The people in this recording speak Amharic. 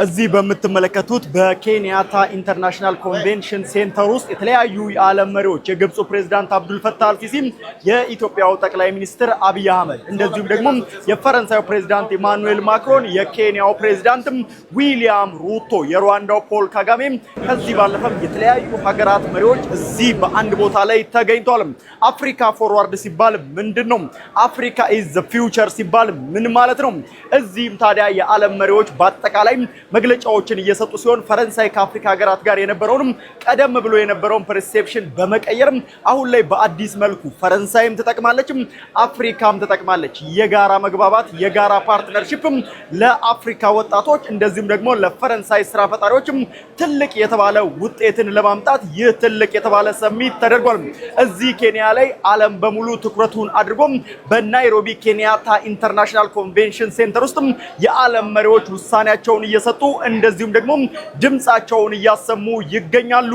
እዚህ በምትመለከቱት በኬንያታ ኢንተርናሽናል ኮንቬንሽን ሴንተር ውስጥ የተለያዩ የዓለም መሪዎች የግብፁ ፕሬዝዳንት አብዱል ፈታህ አልሲሲ፣ የኢትዮጵያው ጠቅላይ ሚኒስትር አብይ አህመድ እንደዚሁም ደግሞ የፈረንሳዩ ፕሬዝዳንት ኢማኑኤል ማክሮን፣ የኬንያው ፕሬዝዳንት ዊሊያም ሩቶ፣ የሩዋንዳው ፖል ካጋሜ ከዚህ ባለፈም የተለያዩ ሀገራት መሪዎች እዚህ በአንድ ቦታ ላይ ተገኝተዋል። አፍሪካ ፎርዋርድ ሲባል ምንድነው? አፍሪካ ኢዝ ዘ ፊውቸር ሲባል ምን ማለት ነው? እዚህም ታዲያ የዓለም መሪዎች በአጠቃላይ መግለጫዎችን እየሰጡ ሲሆን ፈረንሳይ ከአፍሪካ ሀገራት ጋር የነበረውን ቀደም ብሎ የነበረውን ፐርሴፕሽን በመቀየር አሁን ላይ በአዲስ መልኩ ፈረንሳይም ተጠቅማለች፣ አፍሪካም ተጠቅማለች። የጋራ መግባባት የጋራ ፓርትነርሺፕ ለአፍሪካ ወጣቶች እንደዚሁም ደግሞ ለፈረንሳይ ስራ ፈጣሪዎች ትልቅ የተባለ ውጤትን ለማምጣት ይህ ትልቅ የተባለ ሰሚት ተደርጓል። እዚህ ኬንያ ላይ ዓለም በሙሉ ትኩረቱን አድርጎ በናይሮቢ ኬንያታ ኢንተርናሽናል ኮንቬንሽን ሴንተር ውስጥ የዓለም መሪዎች ውሳኔያቸውን እየሰጡ እንደዚሁም ደግሞ ድምጻቸውን እያሰሙ ይገኛሉ።